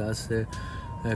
10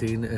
3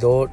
2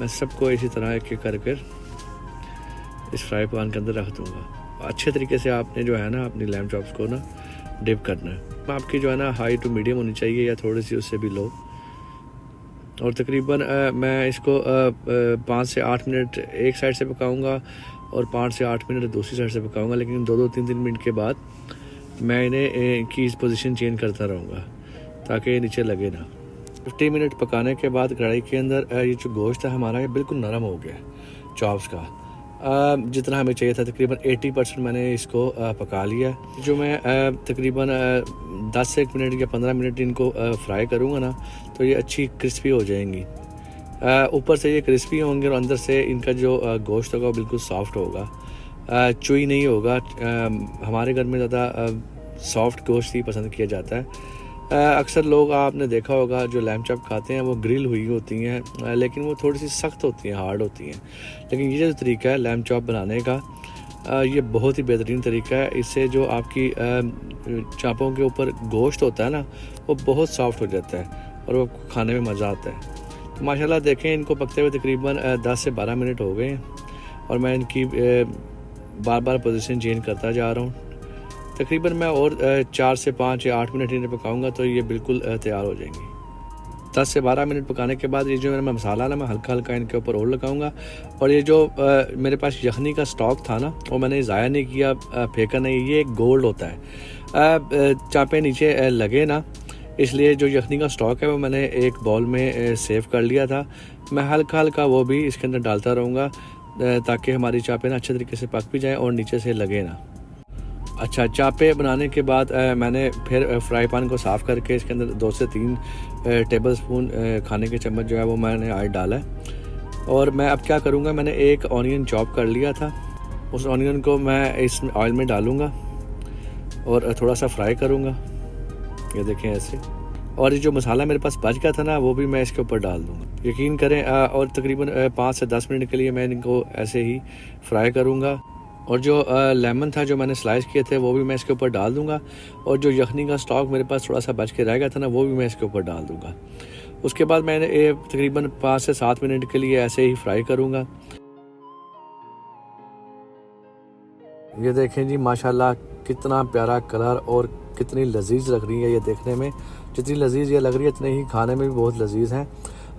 मैं सबको इसी तरह एक एक कर कर इस फ्राई पैन के अंदर रख दूँगा। अच्छे तरीके से आपने जो है ना अपनी लैम्ब चॉप्स को ना डिप करना है। आपकी जो है ना हाई टू मीडियम होनी चाहिए या थोड़ी सी उससे भी लो। और तकरीबन मैं इसको 5 से 8 मिनट एक साइड से पकाऊंगा और 5 से 8 मिनट दूसरी साइड से पकाऊंगा, लेकिन 2-2, 3-3 मिनट के बाद मैं इन्हें की पोजीशन चेंज करता रहूँगा ताकि ये नीचे लगे ना। 50 मिनट पकाने के बाद कढ़ाई के अंदर ये जो गोश्त है हमारा ये बिल्कुल नरम हो गया चॉप्स का, जितना हमें चाहिए था। तकरीबन 80% मैंने इसको पका लिया। जो मैं तकरीबन 10 से 1 मिनट या 15 मिनट इनको फ्राई करूँगा ना तो ये अच्छी क्रिस्पी हो जाएंगी। ऊपर से ये क्रिस्पी होंगे और अंदर से इनका जो गोश्त होगा वो बिल्कुल सॉफ्ट होगा, चुई नहीं होगा। हमारे घर में ज़्यादा सॉफ्ट गोश्त ही पसंद किया जाता है। अक्सर लोग आपने देखा होगा जो लैम्ब चॉप खाते हैं वो ग्रिल हुई होती हैं, लेकिन वो थोड़ी सी सख्त होती हैं, हार्ड होती हैं। लेकिन ये जो तरीका है लैम्ब चॉप बनाने का, ये बहुत ही बेहतरीन तरीका है। इससे जो आपकी चापों के ऊपर गोश्त होता है ना वो बहुत सॉफ्ट हो जाता है और वो खाने में मज़ा आता है। तो माशाल्लाह देखें इनको पकते हुए तकरीबन 10 से 12 मिनट हो गए हैं और मैं इनकी बार बार पोजीशन चेंज करता जा रहा हूँ। तकरीबन मैं और 4 से 5 या 8 मिनट इन्हें पकाऊंगा तो ये बिल्कुल तैयार हो जाएंगी। 10 से 12 मिनट पकाने के बाद ये जो मैं मसाला ना मैं हल्का हल्का इनके ऊपर और लगाऊंगा। और ये जो मेरे पास यखनी का स्टॉक था ना वो मैंने ज़ाया नहीं किया, फेंका नहीं, ये गोल्ड होता है। चापे नीचे लगे ना, इसलिए जो यखनी का स्टॉक है वो मैंने एक बाउल में सेव कर लिया था। मैं हल्का हल्का वो भी इसके अंदर डालता रहूँगा ताकि हमारी चापे ना अच्छे तरीके से पक भी जाएँ और नीचे से लगे ना। अच्छा, चापे बनाने के बाद मैंने फिर फ्राई पैन को साफ़ करके इसके अंदर 2 से 3 टेबल स्पून खाने के चम्मच जो है वो मैंने ऑयल डाला है। और मैं अब क्या करूँगा, मैंने एक ऑनियन चॉप कर लिया था, उस ऑनियन को मैं इस ऑयल में डालूँगा और थोड़ा सा फ्राई करूँगा, ये देखें ऐसे। और ये जो मसाला मेरे पास बच गया था ना वो भी मैं इसके ऊपर डाल दूँगा। यकीन करें और तकरीबन 5 से 10 मिनट के लिए मैं इनको ऐसे ही फ्राई करूँगा। और जो लेमन था जो मैंने स्लाइस किए थे वो भी मैं इसके ऊपर डाल दूंगा। और जो यखनी का स्टॉक मेरे पास थोड़ा सा बच के रह गया था ना वो भी मैं इसके ऊपर डाल दूंगा। उसके बाद मैंने तकरीबन 5 से 7 मिनट के लिए ऐसे ही फ्राई करूंगा। ये देखें जी माशाल्लाह कितना प्यारा कलर और कितनी लजीज लग रही है ये देखने में। जितनी लजीज ये लग रही है इतने ही खाने में भी बहुत लजीज हैं।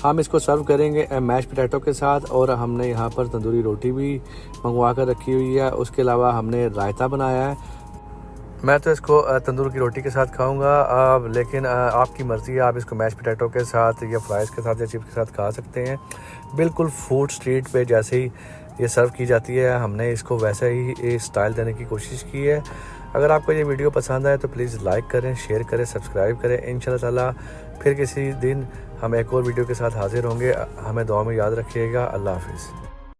हम इसको सर्व करेंगे मैश पोटैटो के साथ और हमने यहाँ पर तंदूरी रोटी भी मंगवा कर रखी हुई है। उसके अलावा हमने रायता बनाया है। मैं तो इसको तंदूर की रोटी के साथ खाऊंगा, लेकिन आपकी मर्ज़ी है, आप इसको मैश पोटैटो के साथ या फ्राइज़ के साथ या चिप्स के साथ खा सकते हैं। बिल्कुल फूड स्ट्रीट पे जैसे ही ये सर्व की जाती है हमने इसको वैसे ही स्टाइल देने की कोशिश की है। अगर आपको ये वीडियो पसंद आए तो प्लीज़ लाइक करें, शेयर करें, सब्सक्राइब करें। इंशाल्लाह ताला फिर किसी दिन हम एक और वीडियो के साथ हाजिर होंगे। हमें दुआ में याद रखिएगा। अल्लाह हाफिज़।